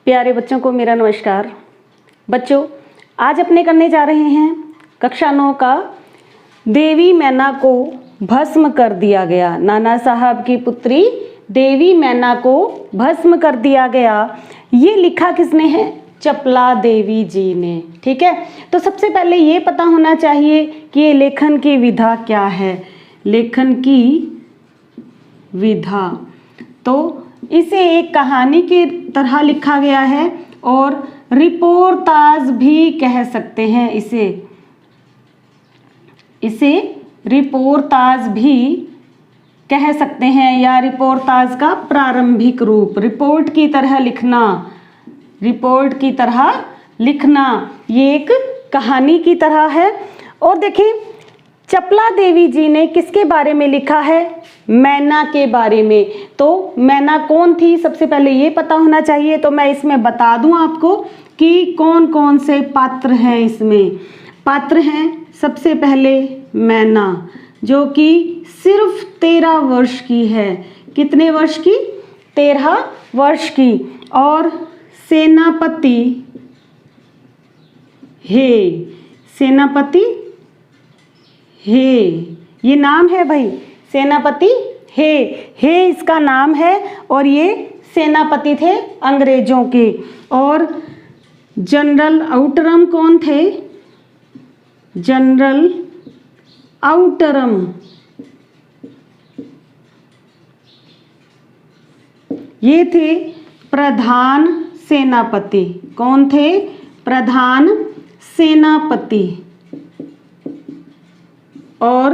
प्यारे बच्चों को मेरा नमस्कार। बच्चों, आज अपने करने जा रहे हैं कक्षा 9 का देवी मैना को भस्म कर दिया गया। नाना साहब की पुत्री देवी मैना को भस्म कर दिया गया। ये लिखा किसने है? चपला देवी जी ने। ठीक है, तो सबसे पहले ये पता होना चाहिए कि ये लेखन की विधा क्या है। लेखन की विधा, तो इसे एक कहानी की तरह लिखा गया है और रिपोर्टाज भी कह सकते हैं। इसे रिपोर्टाज भी कह सकते हैं या रिपोर्टाज का प्रारंभिक रूप। रिपोर्ट की तरह लिखना ये एक कहानी की तरह है। और देखिए, चपला देवी जी ने किसके बारे में लिखा है? मैना के बारे में। तो मैना कौन थी, सबसे पहले ये पता होना चाहिए। तो मैं इसमें बता दूं आपको कि कौन कौन से पात्र हैं। इसमें पात्र हैं सबसे पहले मैना, जो कि सिर्फ 13 वर्ष की है। कितने वर्ष की? 13 वर्ष की। और सेनापति हे, ये नाम है भाई, सेनापति हे इसका नाम है। और ये सेनापति थे अंग्रेजों के। और जनरल आउटरम कौन थे? जनरल आउटरम ये थे प्रधान सेनापति। कौन थे? प्रधान सेनापति। और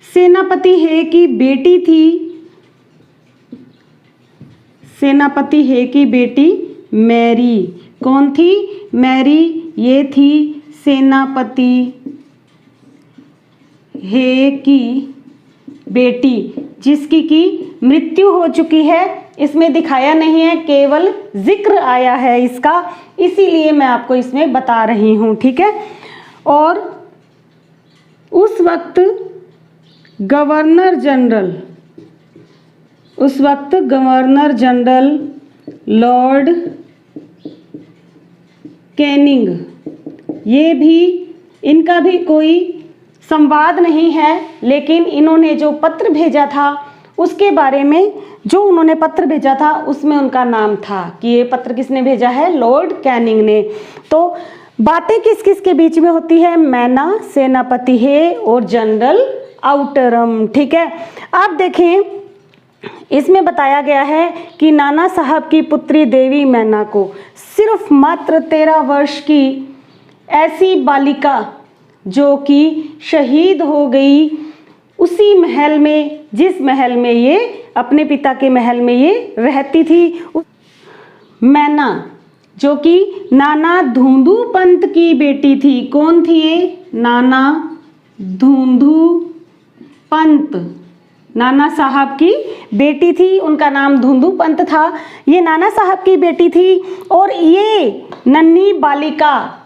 सेनापति हे की बेटी थी, सेनापति हे की बेटी मैरी। कौन थी? मैरी। ये थी सेनापति हे की बेटी, जिसकी की मृत्यु हो चुकी है। इसमें दिखाया नहीं है, केवल जिक्र आया है इसका, इसीलिए मैं आपको इसमें बता रही हूँ। ठीक है। और उस वक्त गवर्नर जनरल लॉर्ड कैनिंग, ये भी, इनका भी कोई संवाद नहीं है, लेकिन इन्होंने जो पत्र भेजा था उसके बारे में, जो उन्होंने पत्र भेजा था उसमें उनका नाम था कि ये पत्र किसने भेजा है? लॉर्ड कैनिंग ने। तो बातें किस किस के बीच में होती है? मैना, सेनापति हे और जनरल आउटरम। ठीक है। आप देखें, इसमें बताया गया है कि नाना साहब की पुत्री देवी मैना को सिर्फ मात्र 13 वर्ष की ऐसी बालिका जो कि शहीद हो गई उसी महल में, जिस महल में ये अपने पिता के महल में ये रहती थी। मैना जो कि नाना धूंधू पंत की बेटी थी। कौन थी ये? नाना धूंधू पंत, नाना साहब की बेटी थी। उनका नाम धूंधू पंत था। ये नाना साहब की बेटी थी। और ये नन्ही बालिका,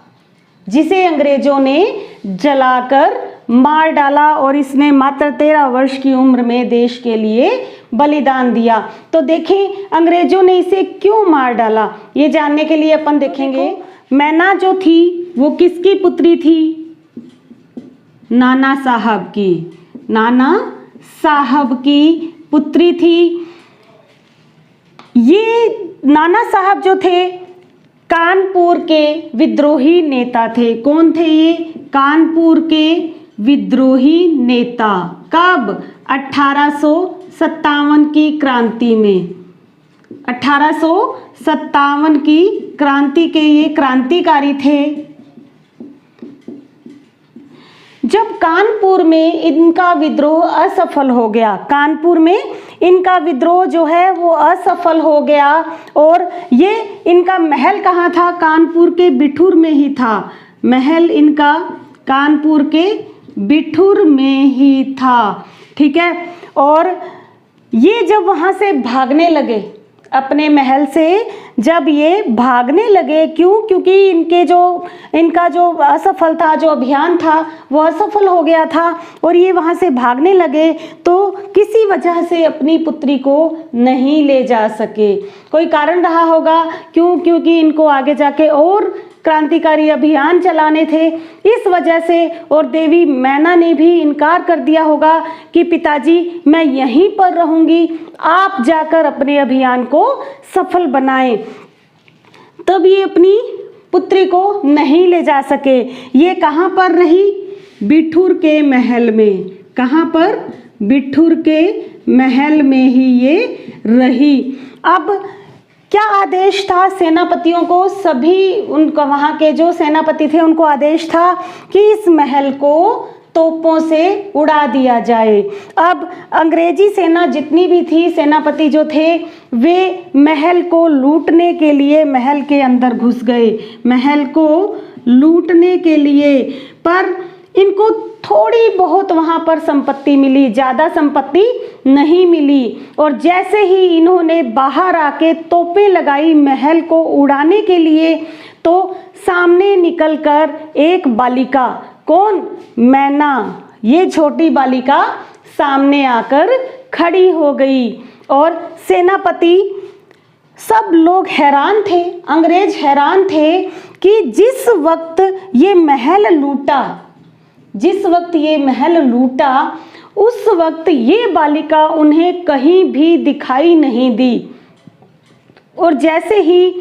जिसे अंग्रेजों ने जलाकर मार डाला, और इसने मात्र 13 वर्ष की उम्र में देश के लिए बलिदान दिया। तो देखें, अंग्रेजों ने इसे क्यों मार डाला, ये जानने के लिए अपन देखेंगे। मैना जो थी वो किसकी पुत्री थी? नाना साहब की पुत्री थी। ये नाना साहब जो थे कानपुर के विद्रोही नेता थे। कौन थे ये? कानपुर के विद्रोही नेता। कब? 1857 की क्रांति में। 1857 की क्रांति के ये क्रांतिकारी थे। जब कानपुर में इनका विद्रोह असफल हो गया, कानपुर में इनका विद्रोह जो है वो असफल हो गया, और ये इनका महल कहाँ था? कानपुर के बिठूर में ही था। महल इनका कानपुर के बिठूर में ही था। ठीक है। और ये जब वहाँ से भागने लगे, अपने महल से जब ये भागने लगे, क्यों? क्योंकि इनका जो असफल था, जो अभियान था वो असफल हो गया था और ये वहाँ से भागने लगे, तो किसी वजह से अपनी पुत्री को नहीं ले जा सके। कोई कारण रहा होगा, क्यों? क्योंकि इनको आगे जाके और क्रांतिकारी अभियान चलाने थे, इस वजह से। और देवी मैना ने भी इनकार कर दिया होगा कि पिताजी मैं यहीं पर रहूंगी, आप जाकर अपने अभियान को सफल बनाएं। तब ये अपनी पुत्री को नहीं ले जा सके। ये कहाँ पर रही? बिठूर के महल में। कहाँ पर? बिठूर के महल में ही ये रही। अब क्या आदेश था सेनापतियों को? सभी उनका, वहाँ के जो सेनापति थे उनको आदेश था कि इस महल को तोपों से उड़ा दिया जाए। अब अंग्रेजी सेना जितनी भी थी, सेनापति जो थे, वे महल को लूटने के लिए महल के अंदर घुस गए, महल को लूटने के लिए। पर इनको थोड़ी बहुत वहाँ पर संपत्ति मिली, ज़्यादा संपत्ति नहीं मिली। और जैसे ही इन्होंने बाहर आके तोपें लगाई महल को उड़ाने के लिए, तो सामने निकलकर एक बालिका, कौन? मैना, ये छोटी बालिका सामने आकर खड़ी हो गई। और सेनापति, सब लोग हैरान थे, अंग्रेज हैरान थे कि जिस वक्त ये महल लूटा, जिस वक्त ये महल लूटा, उस वक्त ये बालिका उन्हें कहीं भी दिखाई नहीं दी। और जैसे ही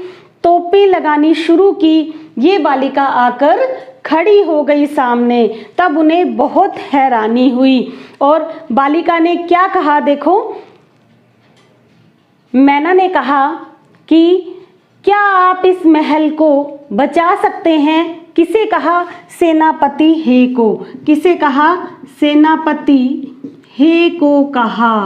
तोपें लगानी शुरू की, ये बालिका आकर खड़ी हो गई सामने। तब उन्हें बहुत हैरानी हुई और बालिका ने क्या कहा? देखो, मैना ने कहा कि क्या आप इस महल को बचा सकते हैं? किसे कहा? सेनापति हे को। किसे कहा? सेनापति हे को कहा।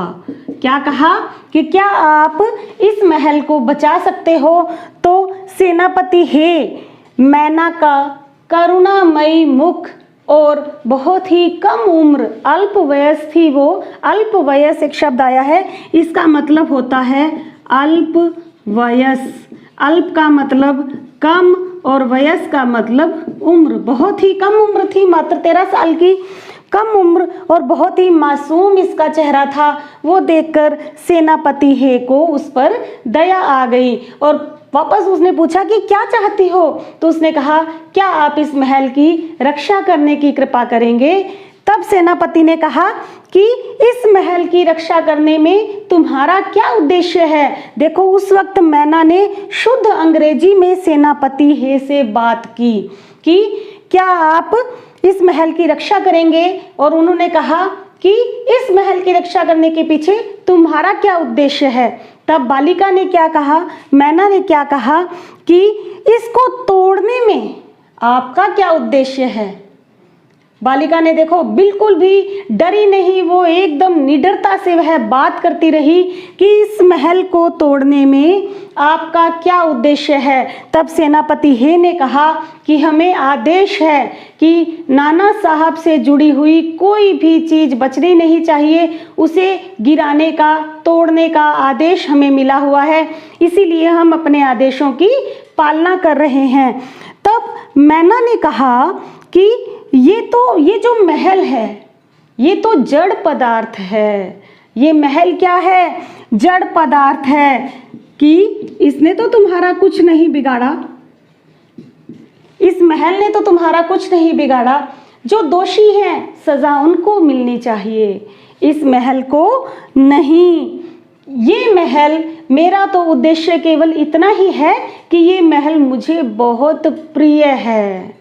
क्या कहा? कि क्या आप इस महल को बचा सकते हो? तो सेनापति हे मैना का करुणामयी मुख और बहुत ही कम उम्र, अल्प वयस थी वो। अल्प वयस एक शब्द आया है, इसका मतलब होता है अल्प वयस। अल्प का मतलब कम और वयस का मतलब उम्र। बहुत ही कम उम्र थी, मात्र 13 साल की कम उम्र, और बहुत ही मासूम इसका चेहरा था। वो देखकर सेनापति हे को उस पर दया आ गई और वापस उसने पूछा कि क्या चाहती हो? तो उसने कहा, क्या आप इस महल की रक्षा करने की कृपा करेंगे? तब सेनापति ने कहा कि इस महल की रक्षा करने में तुम्हारा क्या उद्देश्य है? देखो, उस वक्त मैना ने शुद्ध अंग्रेजी में सेनापति हे से बात की कि क्या आप इस महल की रक्षा करेंगे? और उन्होंने कहा कि इस महल की रक्षा करने के पीछे तुम्हारा क्या उद्देश्य है? तब बालिका ने क्या कहा? मैना ने क्या कहा कि इसको तोड़ने में आपका क्या उद्देश्य है? बालिका ने देखो बिल्कुल भी डरी नहीं, वो एकदम निडरता से वह बात करती रही कि इस महल को तोड़ने में आपका क्या उद्देश्य है। तब सेनापति हे ने कहा कि हमें आदेश है कि नाना साहब से जुड़ी हुई कोई भी चीज़ बचनी नहीं चाहिए, उसे गिराने का, तोड़ने का आदेश हमें मिला हुआ है, इसीलिए हम अपने आदेशों की पालना कर रहे हैं। तब मैना ने कहा कि ये जो महल है, ये तो जड़ पदार्थ है। ये महल क्या है? जड़ पदार्थ है कि इसने तो तुम्हारा कुछ नहीं बिगाड़ा, इस महल ने तो तुम्हारा कुछ नहीं बिगाड़ा। जो दोषी हैं सजा उनको मिलनी चाहिए, इस महल को नहीं। ये महल, मेरा तो उद्देश्य केवल इतना ही है कि ये महल मुझे बहुत प्रिय है।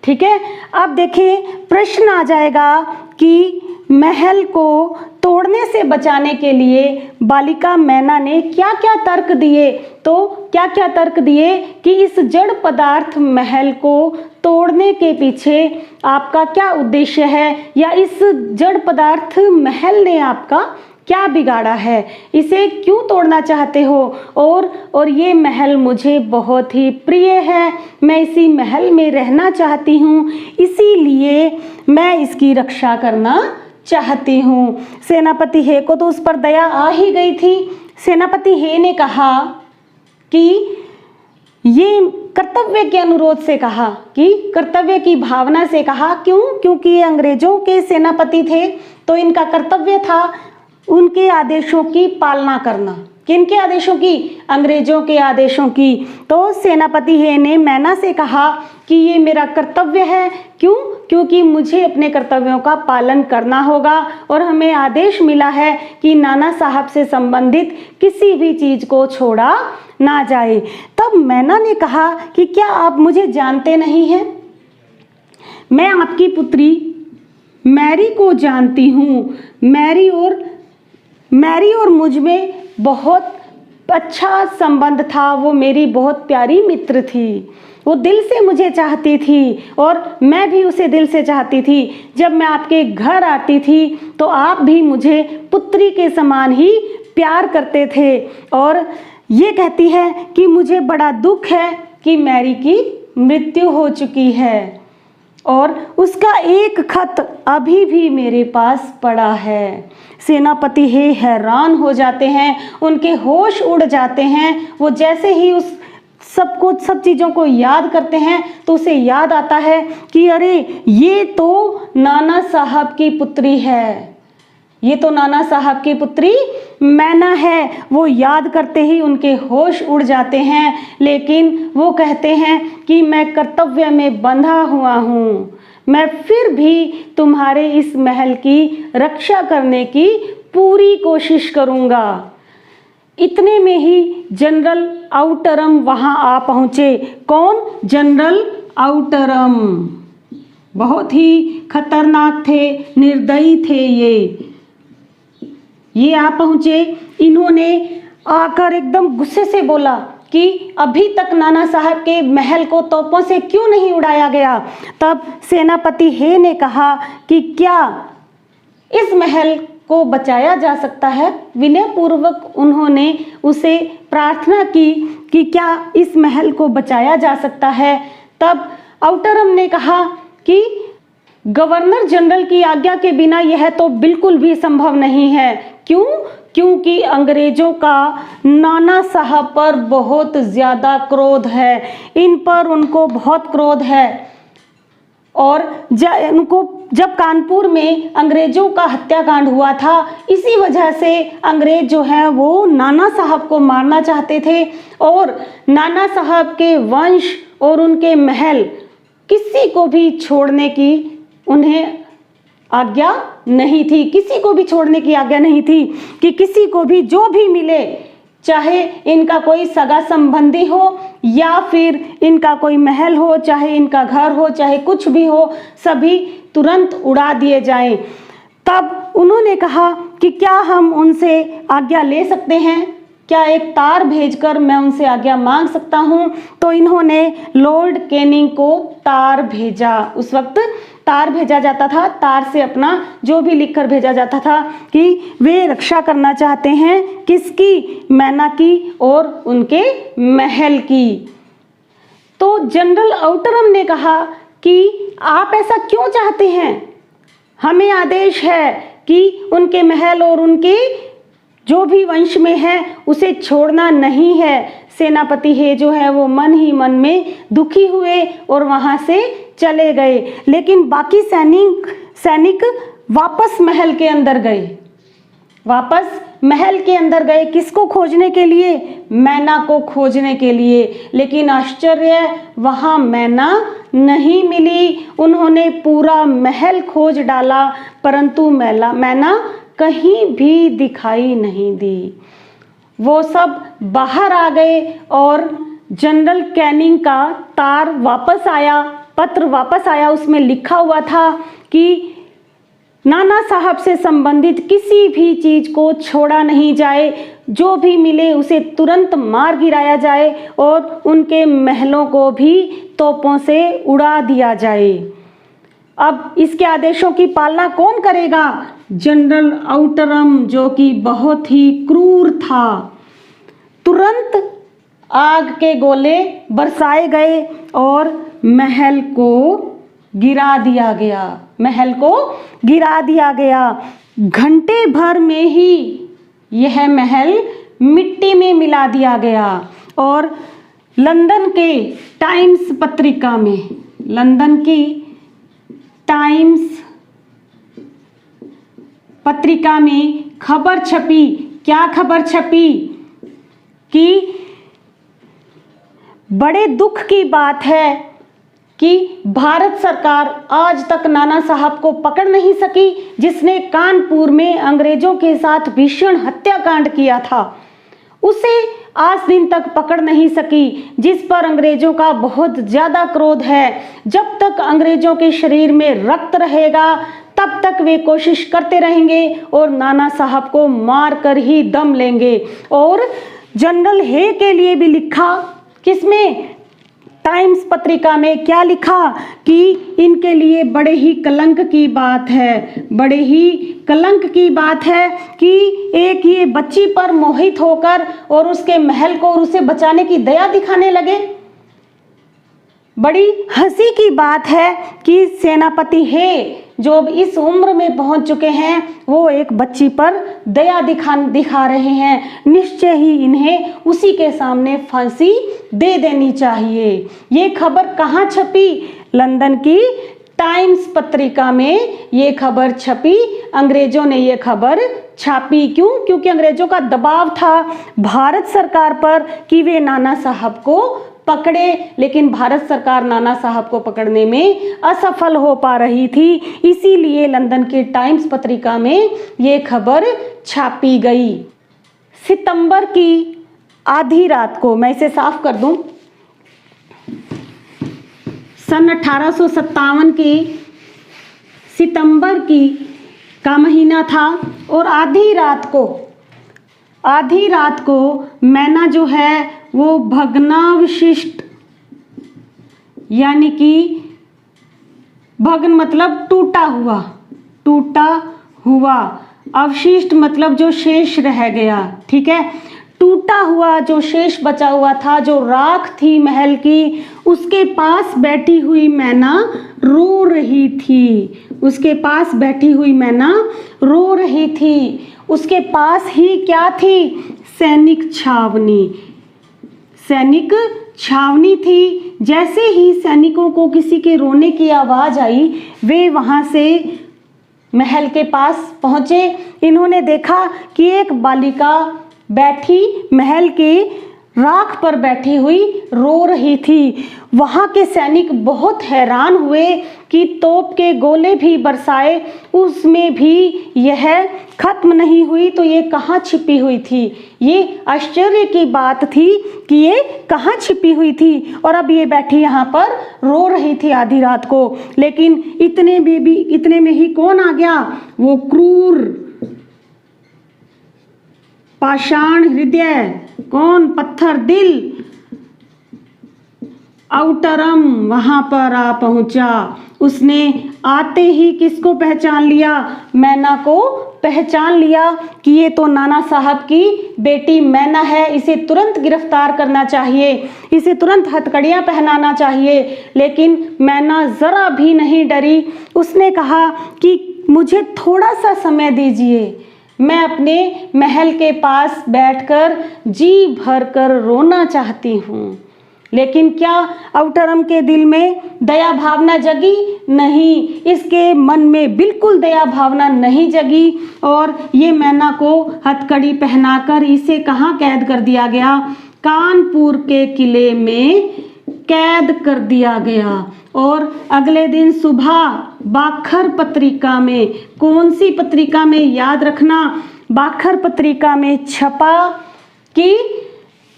ठीक है, अब देखें, प्रश्न आ जाएगा कि महल को तोड़ने से बचाने के लिए बालिका मैना ने क्या क्या तर्क दिए। तो क्या क्या तर्क दिए कि इस जड़ पदार्थ महल को तोड़ने के पीछे आपका क्या उद्देश्य है, या इस जड़ पदार्थ महल ने आपका क्या बिगाड़ा है, इसे क्यों तोड़ना चाहते हो? और ये महल मुझे बहुत ही प्रिय है, मैं इसी महल में रहना चाहती हूँ, इसीलिए मैं इसकी रक्षा करना चाहती हूँ। सेनापति हे को तो उस पर दया आ ही गई थी। सेनापति हे ने कहा कि ये कर्तव्य के अनुरोध से कहा, कि कर्तव्य की भावना से कहा। क्यों? क्योंकि ये अंग्रेजों के सेनापति थे, तो इनका कर्तव्य था उनके आदेशों की पालना करना। किनके आदेशों की? अंग्रेजों के आदेशों की। तो सेनापति हे ने मैना से कहा कि ये मेरा कर्तव्य है। क्यों? क्योंकि मुझे अपने कर्तव्यों का पालन करना होगा और हमें आदेश मिला है कि नाना साहब से संबंधित किसी भी चीज़ को छोड़ा ना जाए। तब मैना ने कहा कि क्या आप मुझे जानते नहीं हैं? मैं आपकी पुत्री मैरी को जानती हूँ। मैरी और मुझ में बहुत अच्छा संबंध था। वो मेरी बहुत प्यारी मित्र थी। वो दिल से मुझे चाहती थी और मैं भी उसे दिल से चाहती थी। जब मैं आपके घर आती थी तो आप भी मुझे पुत्री के समान ही प्यार करते थे। और ये कहती है कि मुझे बड़ा दुख है कि मैरी की मृत्यु हो चुकी है और उसका एक खत अभी भी मेरे पास पड़ा है। सेनापति हे हैरान हो जाते हैं, उनके होश उड़ जाते हैं। वो जैसे ही उस सब चीज़ों को याद करते हैं तो उसे याद आता है कि अरे ये तो नाना साहब की पुत्री है, ये तो नाना साहब की पुत्री मैना है। वो याद करते ही उनके होश उड़ जाते हैं, लेकिन वो कहते हैं कि मैं कर्तव्य में बंधा हुआ हूँ, मैं फिर भी तुम्हारे इस महल की रक्षा करने की पूरी कोशिश करूँगा। इतने में ही जनरल आउटरम वहाँ आ पहुँचे। कौन? General Outram. बहुत ही खतरनाक थे, निर्दयी थे ये आ पहुँचे। इन्होंने आकर एकदम गुस्से से बोला कि अभी तक नाना साहब के महल को तोपों से क्यों नहीं उड़ाया गया। तब सेनापति हे ने कहा कि क्या इस महल को बचाया जा सकता है। विनय पूर्वक उन्होंने उसे प्रार्थना की कि क्या इस महल को बचाया जा सकता है। तब आउटरम ने कहा कि गवर्नर जनरल की आज्ञा के बिना यह तो बिल्कुल भी संभव नहीं है। क्यों? क्योंकि अंग्रेजों का नाना साहब पर बहुत ज़्यादा क्रोध है, इन पर उनको बहुत क्रोध है। और जब कानपुर में अंग्रेजों का हत्याकांड हुआ था, इसी वजह से अंग्रेज जो है वो नाना साहब को मारना चाहते थे और नाना साहब के वंश और उनके महल किसी को भी छोड़ने की उन्हें आज्ञा नहीं थी, किसी को भी छोड़ने की आज्ञा नहीं थी कि किसी को भी जो भी मिले, चाहे इनका कोई सगा संबंधी हो या फिर इनका कोई महल हो, चाहे इनका घर हो, चाहे कुछ भी हो, सभी तुरंत उड़ा दिए जाएं। तब उन्होंने कहा कि क्या हम उनसे आज्ञा ले सकते हैं, क्या एक तार भेजकर मैं उनसे आज्ञा मांग सकता हूं। तो इन्होंने लॉर्ड कैनिंग को तार भेजा। उस वक्त तार भेजा जाता था, तार से अपना जो भी लिखकर भेजा जाता था कि वे रक्षा करना चाहते हैं किसकी? मैना की और उनके महल की। तो जनरल आउटरम ने कहा कि आप ऐसा क्यों चाहते हैं? हमें आदेश है कि उनके महल और उनके जो भी वंश में है उसे छोड़ना नहीं है। सेनापति हे जो है वो मन ही मन में दुखी हुए और वहाँ से चले गए। लेकिन बाकी सैनिक वापस महल के अंदर गए, वापस महल के अंदर गए। किसको खोजने के लिए? मैना को खोजने के लिए। लेकिन आश्चर्य, वहाँ मैना नहीं मिली। उन्होंने पूरा महल खोज डाला परंतु मैना कहीं भी दिखाई नहीं दी। वो सब बाहर आ गए और जनरल कैनिंग का तार वापस आया, पत्र वापस आया। उसमें लिखा हुआ था कि नाना साहब से संबंधित किसी भी चीज़ को छोड़ा नहीं जाए, जो भी मिले उसे तुरंत मार गिराया जाए और उनके महलों को भी तोपों से उड़ा दिया जाए। अब इसके आदेशों की पालना कौन करेगा? जनरल आउटरम, जो कि बहुत ही क्रूर था। तुरंत आग के गोले बरसाए गए और महल को गिरा दिया गया, महल को गिरा दिया गया। घंटे भर में ही यह महल मिट्टी में मिला दिया गया और लंदन के टाइम्स पत्रिका में, लंदन की टाइम्स पत्रिका में खबर छपी। क्या खबर छपी? कि बड़े दुख की बात है कि भारत सरकार आज तक नाना साहब को पकड़ नहीं सकी, जिसने कानपुर में अंग्रेजों के साथ भीषण हत्याकांड किया था। उसे आज दिन तक पकड़ नहीं सकी, जिस पर अंग्रेजों का बहुत ज़्यादा क्रोध है। जब तक अंग्रेजों के शरीर में रक्त रहेगा तब तक वे कोशिश करते रहेंगे और नाना साहब को मार कर ही दम लेंगे। और जनरल हे के लिए भी लिखा, किसमें? टाइम्स पत्रिका में। क्या लिखा? कि इनके लिए बड़े ही कलंक की बात है, बड़े ही कलंक की बात है कि एक ये बच्ची पर मोहित होकर और उसके महल को और उसे बचाने की दया दिखाने लगे। बड़ी हंसी की बात है कि सेनापति हे जो अब इस उम्र में पहुंच चुके हैं, वो एक बच्ची पर दया दिखा रहे हैं। निश्चय ही इन्हें उसी के सामने फांसी दे देनी चाहिए। ये खबर कहाँ छपी? लंदन की टाइम्स पत्रिका में ये खबर छपी। अंग्रेजों ने ये खबर छापी। क्यों? क्योंकि अंग्रेजों का दबाव था भारत सरकार पर कि वे नाना साहब को पकड़े, लेकिन भारत सरकार नाना साहब को पकड़ने में असफल हो पा रही थी। इसीलिए लंदन के टाइम्स पत्रिका में ये खबर छापी गई। सितंबर की आधी रात को, मैं इसे साफ कर दूं, सन 1857 की सितंबर का महीना था और आधी रात को मैना जो है वो भग्नावशिष्ट, यानी कि भग्न मतलब टूटा हुआ, अवशिष्ट मतलब जो शेष रह गया। ठीक है, टूटा हुआ जो शेष बचा हुआ था, जो राख थी महल की, उसके पास बैठी हुई मैना रो रही थी। उसके पास बैठी हुई मैना रो रही थी। उसके पास ही क्या थी? सैनिक छावनी थी। जैसे ही सैनिकों को किसी के रोने की आवाज़ आई, वे वहाँ से महल के पास पहुँचे। इन्होंने देखा कि एक बालिका बैठी महल के राख पर बैठी हुई रो रही थी। वहाँ के सैनिक बहुत हैरान हुए कि तोप के गोले भी बरसाए, उसमें भी यह खत्म नहीं हुई, तो ये कहाँ छिपी हुई थी? ये आश्चर्य की बात थी कि ये कहाँ छिपी हुई थी। और अब ये बैठी यहाँ पर रो रही थी आधी रात को। लेकिन इतने में ही कौन आ गया? वो क्रूर पाषाण हृदय, कौन? पत्थर दिल आउटरम वहां पर आ पहुंचा। उसने आते ही किसको पहचान लिया? मैना को पहचान लिया कि ये तो नाना साहब की बेटी मैना है, इसे तुरंत गिरफ्तार करना चाहिए, इसे तुरंत हथकड़ियां पहनाना चाहिए। लेकिन मैना जरा भी नहीं डरी। उसने कहा कि मुझे थोड़ा सा समय दीजिए, मैं अपने महल के पास बैठकर जी भरकर रोना चाहती हूँ। लेकिन क्या आउटरम के दिल में दया भावना जगी? नहीं, इसके मन में बिल्कुल दया भावना नहीं जगी। और ये मैना को हथकड़ी पहनाकर इसे कहाँ कैद कर दिया गया? कानपुर के किले में कैद कर दिया गया। और अगले दिन सुबह बाखर पत्रिका में, कौन सी पत्रिका में? याद रखना, बाखर पत्रिका में छपा कि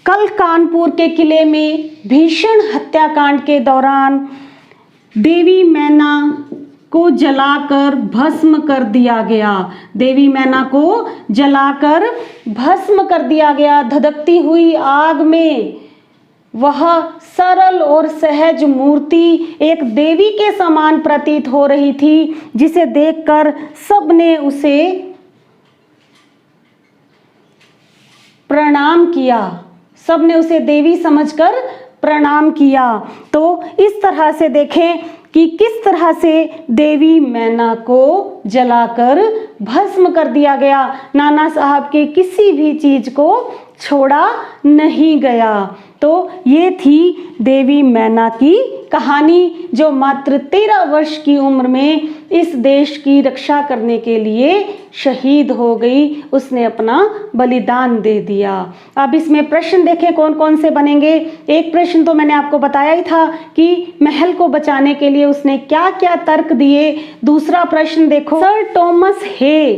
कल कानपुर के किले में भीषण हत्याकांड के दौरान देवी मैना को जलाकर भस्म कर दिया गया। देवी मैना को जलाकर भस्म कर दिया गया। धधकती हुई आग में वह सरल और सहज मूर्ति एक देवी के समान प्रतीत हो रही थी, जिसे देखकर सबने उसे प्रणाम किया। सबने उसे देवी समझकर प्रणाम किया। तो इस तरह से देखें कि किस तरह से देवी मैना को जलाकर भस्म कर दिया गया। नाना साहब के किसी भी चीज को छोड़ा नहीं गया। तो ये थी देवी मैना की कहानी, जो मात्र 13 वर्ष की उम्र में इस देश की रक्षा करने के लिए शहीद हो गई। उसने अपना बलिदान दे दिया। अब इसमें प्रश्न देखें कौन कौन से बनेंगे। एक प्रश्न तो मैंने आपको बताया ही था कि महल को बचाने के लिए उसने क्या क्या तर्क दिए। दूसरा प्रश्न देखो, सर टॉमस हे,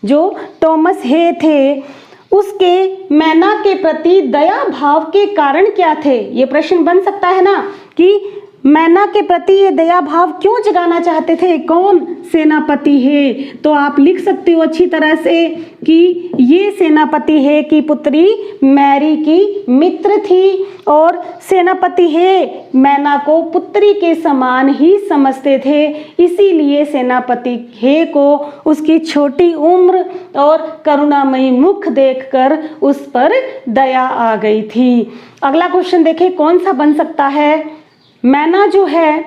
जो टॉमस हे थे, उसके मैना के प्रति दया भाव के कारण क्या थे। ये प्रश्न बन सकता है ना कि मैना के प्रति ये दया भाव क्यों जगाना चाहते थे, कौन सेनापति है। तो आप लिख सकते हो अच्छी तरह से कि ये सेनापति है की पुत्री मैरी की मित्र थी, और सेनापति है मैना को पुत्री के समान ही समझते थे। इसीलिए सेनापति है को उसकी छोटी उम्र और करुणामयी मुख देखकर उस पर दया आ गई थी। अगला क्वेश्चन देखें कौन सा बन सकता है। मैना जो है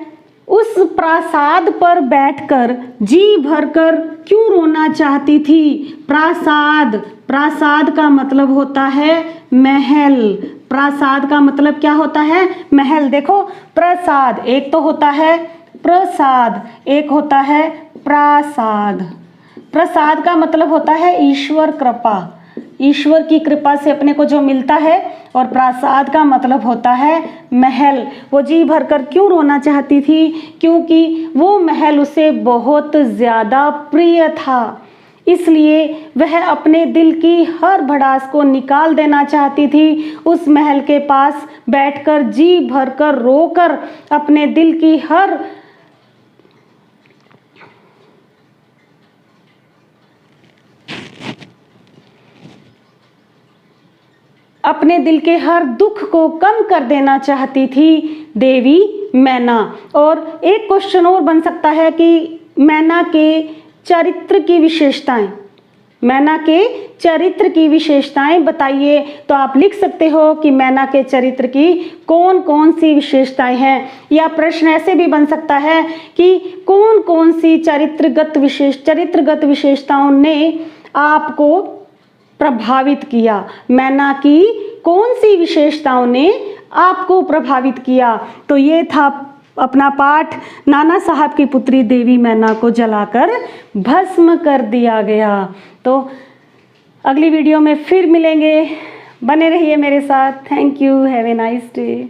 उस प्रासाद पर बैठकर जी भरकर क्यों रोना चाहती थी। प्रासाद, प्रासाद का मतलब होता है महल। प्रासाद का मतलब क्या होता है, महल। देखो प्रसाद एक तो होता है प्रसाद, एक होता है प्रासाद। प्रसाद का मतलब होता है ईश्वर कृपा, ईश्वर की कृपा से अपने को जो मिलता है। और प्रासाद का मतलब होता है महल। वो जी भरकर क्यों रोना चाहती थी, क्योंकि वो महल उसे बहुत ज़्यादा प्रिय था। इसलिए वह अपने दिल की हर भड़ास को निकाल देना चाहती थी। उस महल के पास बैठकर जी भरकर रोकर अपने दिल की हर अपने दिल के हर दुख को कम कर देना चाहती थी देवी मैना। और एक क्वेश्चन और बन सकता है कि मैना के चरित्र की विशेषताएं, मैना के चरित्र की विशेषताएं बताइए। तो आप लिख सकते हो कि मैना के चरित्र की कौन कौन सी विशेषताएं हैं। या प्रश्न ऐसे भी बन सकता है कि कौन कौन सी चरित्रगत विशेषताओं ने आपको प्रभावित किया। मैना की कौन सी विशेषताओं ने आपको प्रभावित किया। तो ये था अपना पाठ, नाना साहब की पुत्री देवी मैना को जलाकर भस्म कर दिया गया। तो अगली वीडियो में फिर मिलेंगे, बने रहिए मेरे साथ। Thank you, have a nice day.